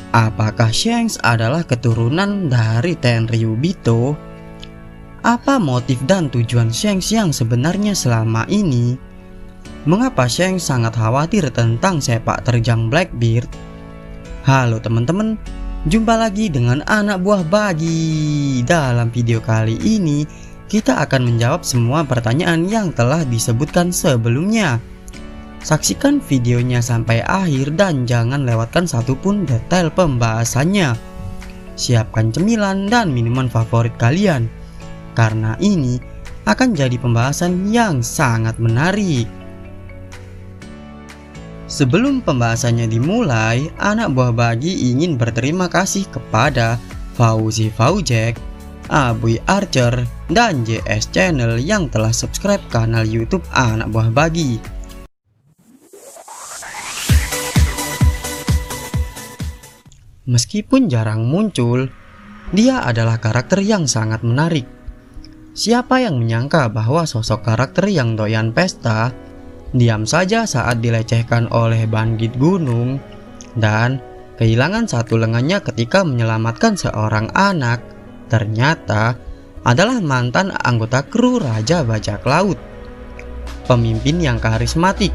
Apakah Shanks adalah keturunan dari Tenryubito? Apa motif dan tujuan Shanks yang sebenarnya selama ini? Mengapa Shanks sangat khawatir tentang sepak terjang Blackbeard? Halo teman-teman, jumpa lagi dengan anak buah Bagi. Dalam video kali ini, kita akan menjawab semua pertanyaan yang telah disebutkan sebelumnya. Saksikan videonya sampai akhir dan jangan lewatkan satupun detail pembahasannya. Siapkan cemilan dan minuman favorit kalian, karena ini akan jadi pembahasan yang sangat menarik. Sebelum pembahasannya dimulai, anak buah Bagi ingin berterima kasih kepada Fauzi Faujek, Abuy Archer, dan JS Channel yang telah subscribe kanal YouTube anak buah Bagi. Meskipun jarang muncul, dia adalah karakter yang sangat menarik. Siapa yang menyangka bahwa sosok karakter yang doyan pesta, diam saja saat dilecehkan oleh bandit gunung, dan kehilangan satu lengannya ketika menyelamatkan seorang anak, ternyata adalah mantan anggota kru Raja Bajak Laut. Pemimpin yang karismatik,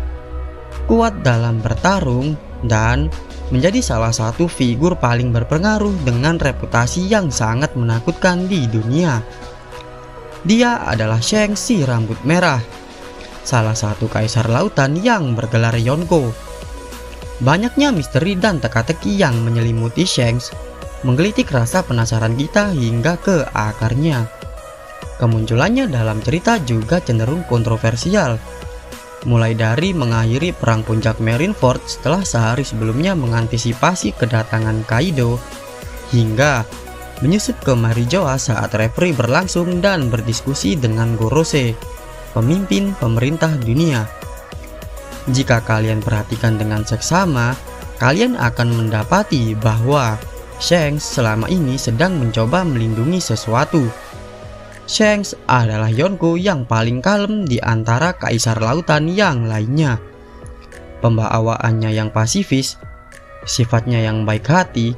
kuat dalam bertarung, dan menjadi salah satu figur paling berpengaruh dengan reputasi yang sangat menakutkan di dunia. Dia adalah Shanks si rambut merah, salah satu kaisar lautan yang bergelar Yonko. Banyaknya misteri dan teka-teki yang menyelimuti Shanks menggelitik rasa penasaran kita hingga ke akarnya. Kemunculannya dalam cerita juga cenderung kontroversial, mulai dari mengakhiri perang puncak Marineford setelah sehari sebelumnya mengantisipasi kedatangan Kaido, hingga menyusup ke Marijoa saat referee berlangsung dan berdiskusi dengan Gorose, pemimpin pemerintah dunia. Jika kalian perhatikan dengan seksama, kalian akan mendapati bahwa Shanks selama ini sedang mencoba melindungi sesuatu. Shanks adalah Yonko yang paling kalem di antara kaisar lautan yang lainnya. Pembawaannya yang pasifis, sifatnya yang baik hati,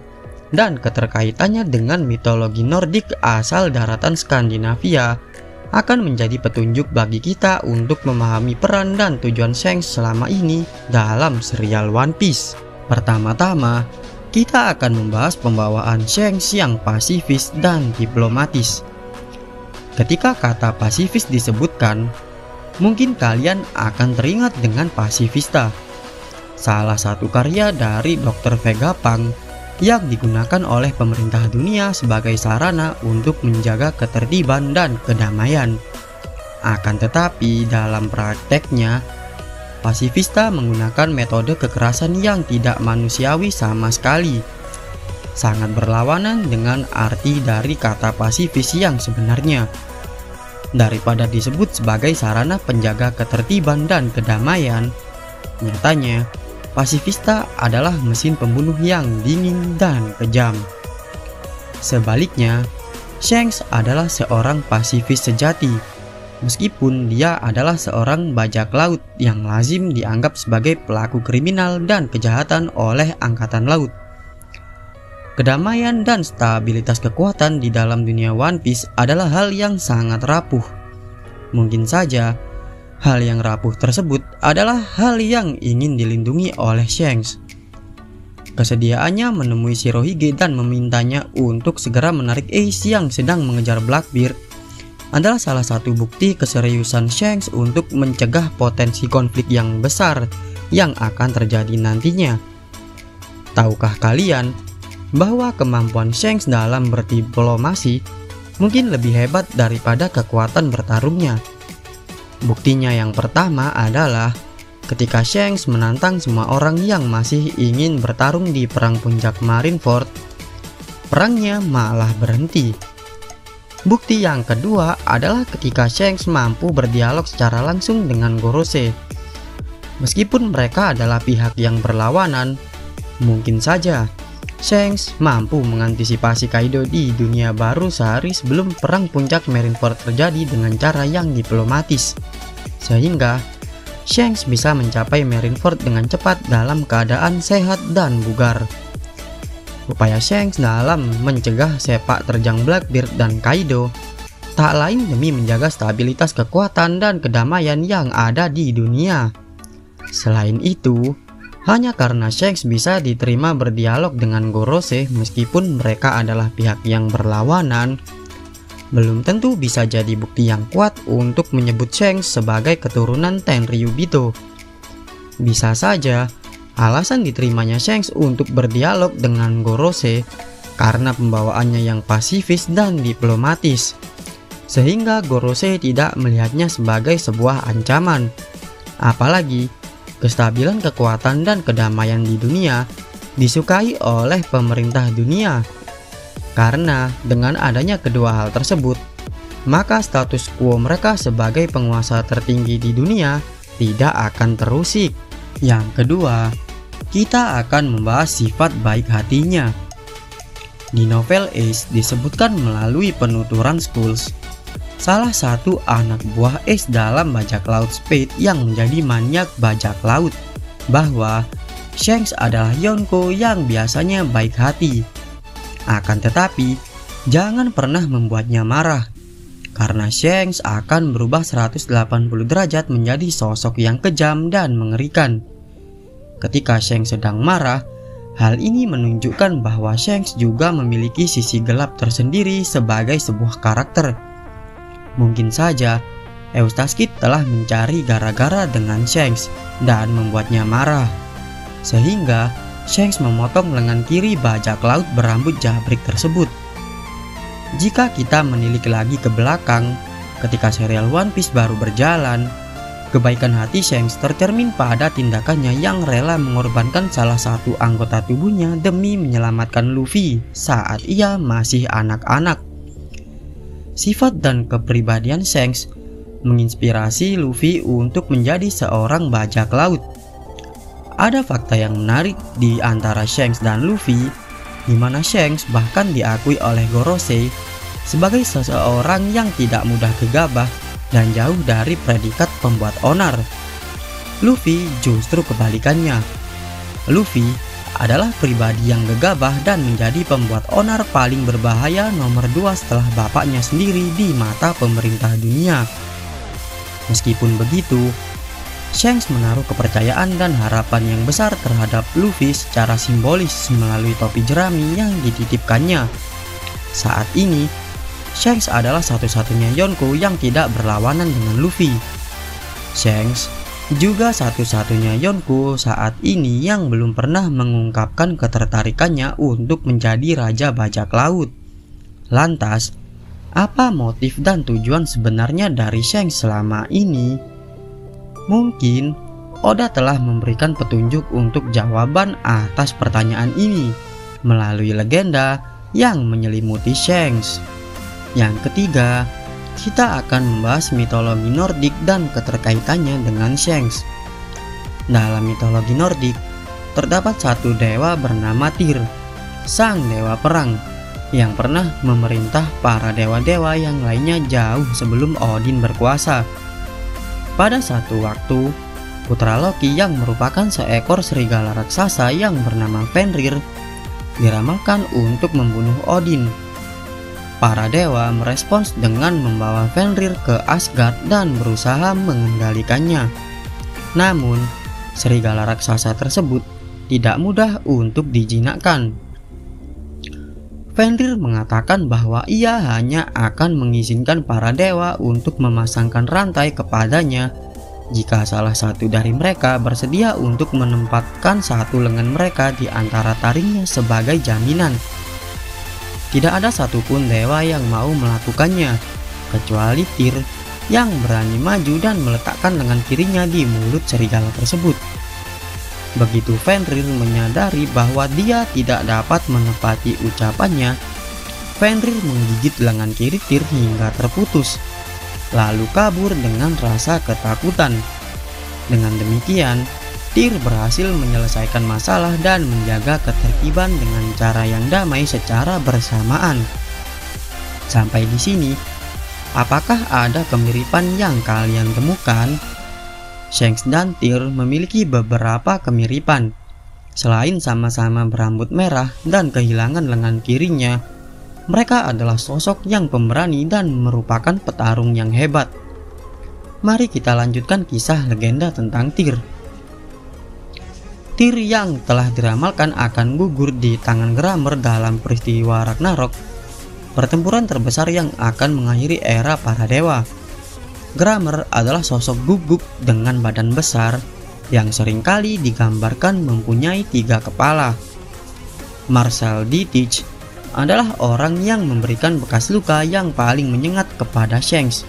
dan keterkaitannya dengan mitologi Nordik asal daratan Skandinavia akan menjadi petunjuk bagi kita untuk memahami peran dan tujuan Shanks selama ini dalam serial One Piece. Pertama-tama, kita akan membahas pembawaan Shanks yang pasifis dan diplomatis. Ketika kata pasifis disebutkan, mungkin kalian akan teringat dengan Pasifista, salah satu karya dari Dr. Vegapunk yang digunakan oleh pemerintah dunia sebagai sarana untuk menjaga ketertiban dan kedamaian. Akan tetapi dalam prakteknya, Pasifista menggunakan metode kekerasan yang tidak manusiawi sama sekali, sangat berlawanan dengan arti dari kata pasifis yang sebenarnya. Daripada disebut sebagai sarana penjaga ketertiban dan kedamaian, nyatanya Pasifista adalah mesin pembunuh yang dingin dan kejam. Sebaliknya, Shanks adalah seorang pasifis sejati, meskipun dia adalah seorang bajak laut yang lazim dianggap sebagai pelaku kriminal dan kejahatan oleh angkatan laut. Kedamaian dan stabilitas kekuatan di dalam dunia One Piece adalah hal yang sangat rapuh. Mungkin saja, hal yang rapuh tersebut adalah hal yang ingin dilindungi oleh Shanks. Kesediaannya menemui Shirohige dan memintanya untuk segera menarik Ace yang sedang mengejar Blackbeard adalah salah satu bukti keseriusan Shanks untuk mencegah potensi konflik yang besar yang akan terjadi nantinya. Tahukah kalian bahwa kemampuan Shanks dalam berdiplomasi mungkin lebih hebat daripada kekuatan bertarungnya? Buktinya yang pertama adalah ketika Shanks menantang semua orang yang masih ingin bertarung di perang puncak Marineford, perangnya malah berhenti. Bukti yang kedua adalah ketika Shanks mampu berdialog secara langsung dengan Gorose. Meskipun mereka adalah pihak yang berlawanan, mungkin saja Shanks mampu mengantisipasi Kaido di dunia baru sehari sebelum perang puncak Marineford terjadi dengan cara yang diplomatis, sehingga Shanks bisa mencapai Marineford dengan cepat dalam keadaan sehat dan bugar. Upaya Shanks dalam mencegah sepak terjang Blackbeard dan Kaido tak lain demi menjaga stabilitas kekuatan dan kedamaian yang ada di dunia. Selain itu, hanya karena Shanks bisa diterima berdialog dengan Gorosei meskipun mereka adalah pihak yang berlawanan, belum tentu bisa jadi bukti yang kuat untuk menyebut Shanks sebagai keturunan Tenryubito. Bisa saja alasan diterimanya Shanks untuk berdialog dengan Gorosei karena pembawaannya yang pasifis dan diplomatis, sehingga Gorosei tidak melihatnya sebagai sebuah ancaman. Apalagi kestabilan kekuatan dan kedamaian di dunia disukai oleh pemerintah dunia. Karena dengan adanya kedua hal tersebut, maka status quo mereka sebagai penguasa tertinggi di dunia tidak akan terusik. Yang kedua, kita akan membahas sifat baik hatinya. Di novel Ace disebutkan melalui penuturan Skulls, salah satu anak buah Ace dalam bajak laut Spade yang menjadi maniak bajak laut, bahwa Shanks adalah Yonko yang biasanya baik hati. Akan tetapi, jangan pernah membuatnya marah, karena Shanks akan berubah 180 derajat menjadi sosok yang kejam dan mengerikan. Ketika Shanks sedang marah, hal ini menunjukkan bahwa Shanks juga memiliki sisi gelap tersendiri sebagai sebuah karakter. Mungkin saja Eustace Kid telah mencari gara-gara dengan Shanks dan membuatnya marah, sehingga Shanks memotong lengan kiri bajak laut berambut jabrik tersebut. Jika kita menilik lagi ke belakang, ketika serial One Piece baru berjalan, kebaikan hati Shanks tercermin pada tindakannya yang rela mengorbankan salah satu anggota tubuhnya demi menyelamatkan Luffy saat ia masih anak-anak. Sifat dan kepribadian Shanks menginspirasi Luffy untuk menjadi seorang bajak laut. Ada fakta yang menarik di antara Shanks dan Luffy, di mana Shanks bahkan diakui oleh Gorosei sebagai seseorang yang tidak mudah gegabah dan jauh dari predikat pembuat onar. Luffy justru kebalikannya. Luffy adalah pribadi yang gegabah dan menjadi pembuat onar paling berbahaya nomor 2 setelah bapaknya sendiri di mata pemerintah dunia. Meskipun begitu, Shanks menaruh kepercayaan dan harapan yang besar terhadap Luffy secara simbolis melalui topi jerami yang dititipkannya. Saat ini, Shanks adalah satu-satunya Yonko yang tidak berlawanan dengan Luffy. Shanks juga satu-satunya Yonko saat ini yang belum pernah mengungkapkan ketertarikannya untuk menjadi raja bajak laut. Lantas, apa motif dan tujuan sebenarnya dari Shanks selama ini? Mungkin Oda telah memberikan petunjuk untuk jawaban atas pertanyaan ini melalui legenda yang menyelimuti Shanks. Yang ketiga, kita akan membahas mitologi Nordik dan keterkaitannya dengan Shanks. Dalam mitologi Nordik, terdapat satu dewa bernama Tyr, sang dewa perang, yang pernah memerintah para dewa-dewa yang lainnya jauh sebelum Odin berkuasa. Pada satu waktu, putra Loki yang merupakan seekor serigala raksasa yang bernama Fenrir diramalkan untuk membunuh Odin. Para dewa merespons dengan membawa Fenrir ke Asgard dan berusaha mengendalikannya. Namun, serigala raksasa tersebut tidak mudah untuk dijinakkan. Fenrir mengatakan bahwa ia hanya akan mengizinkan para dewa untuk memasangkan rantai kepadanya jika salah satu dari mereka bersedia untuk menempatkan satu lengan mereka di antara taringnya sebagai jaminan. Tidak ada satupun dewa yang mau melakukannya, kecuali Tyr yang berani maju dan meletakkan lengan kirinya di mulut serigala tersebut. Begitu Fenrir menyadari bahwa dia tidak dapat menepati ucapannya, Fenrir menggigit lengan kiri Tyr hingga terputus, lalu kabur dengan rasa ketakutan. Dengan demikian, Tyr berhasil menyelesaikan masalah dan menjaga ketertiban dengan cara yang damai secara bersamaan. Sampai di sini, apakah ada kemiripan yang kalian temukan? Shanks dan Tyr memiliki beberapa kemiripan. Selain sama-sama berambut merah dan kehilangan lengan kirinya, mereka adalah sosok yang pemberani dan merupakan petarung yang hebat. Mari kita lanjutkan kisah legenda tentang Tyr. Tyr yang telah diramalkan akan gugur di tangan Gramr dalam peristiwa Ragnarok, pertempuran terbesar yang akan mengakhiri era para dewa. Gramr adalah sosok guguk dengan badan besar yang seringkali digambarkan mempunyai 3 kepala. Marshal Dietrich adalah orang yang memberikan bekas luka yang paling menyengat kepada Shanks.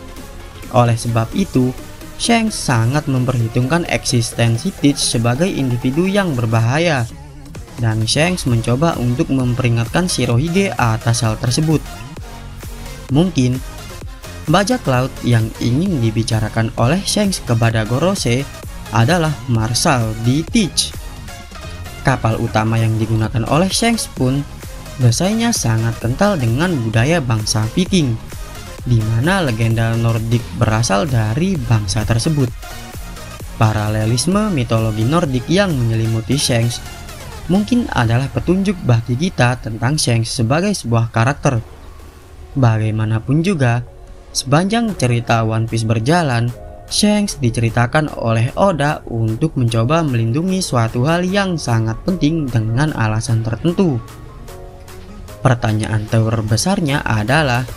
Oleh sebab itu, Shanks sangat memperhitungkan eksistensi Tyr sebagai individu yang berbahaya, dan Shanks mencoba untuk memperingatkan Shirohige atas hal tersebut. Mungkin bajak laut yang ingin dibicarakan oleh Shanks kepada Gorose adalah Marshal Dietrich. Kapal utama yang digunakan oleh Shanks pun desainnya sangat kental dengan budaya bangsa Viking, di mana legenda Nordik berasal dari bangsa tersebut. Paralelisme mitologi Nordik yang menyelimuti Shanks mungkin adalah petunjuk bagi kita tentang Shanks sebagai sebuah karakter. Bagaimanapun juga, sepanjang cerita One Piece berjalan, Shanks diceritakan oleh Oda untuk mencoba melindungi suatu hal yang sangat penting dengan alasan tertentu. Pertanyaan terbesarnya adalah,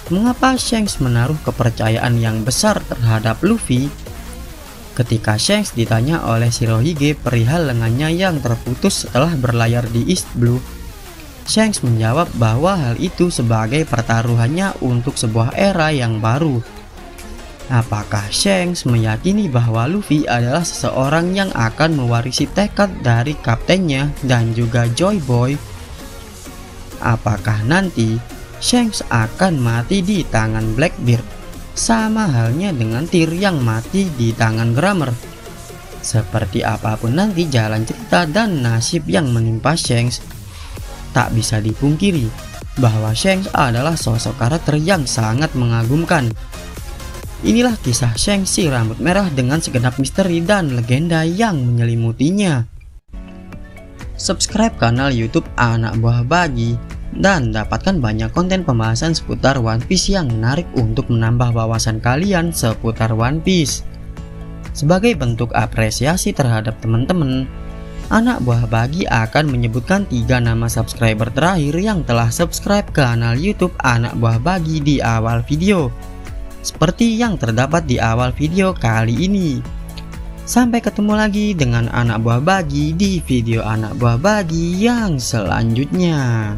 mengapa Shanks menaruh kepercayaan yang besar terhadap Luffy? Ketika Shanks ditanya oleh Shirohige perihal lengannya yang terputus setelah berlayar di East Blue, Shanks menjawab bahwa hal itu sebagai pertaruhannya untuk sebuah era yang baru. Apakah Shanks meyakini bahwa Luffy adalah seseorang yang akan mewarisi tekad dari kaptennya dan juga Joy Boy? Apakah nanti Shanks akan mati di tangan Blackbeard, sama halnya dengan Tyr yang mati di tangan Gramr? Seperti apapun nanti jalan cerita dan nasib yang menimpa Shanks, tak bisa dipungkiri bahwa Shanks adalah sosok karakter yang sangat mengagumkan. Inilah kisah Shanks si rambut merah dengan segenap misteri dan legenda yang menyelimutinya. Subscribe kanal YouTube Anak Buah Bagi dan dapatkan banyak konten pembahasan seputar One Piece yang menarik untuk menambah wawasan kalian seputar One Piece. Sebagai bentuk apresiasi terhadap teman-teman, Anak Buah Bagi akan menyebutkan 3 nama subscriber terakhir yang telah subscribe ke kanal YouTube Anak Buah Bagi di awal video, seperti yang terdapat di awal video kali ini. Sampai ketemu lagi dengan Anak Buah Bagi di video Anak Buah Bagi yang selanjutnya.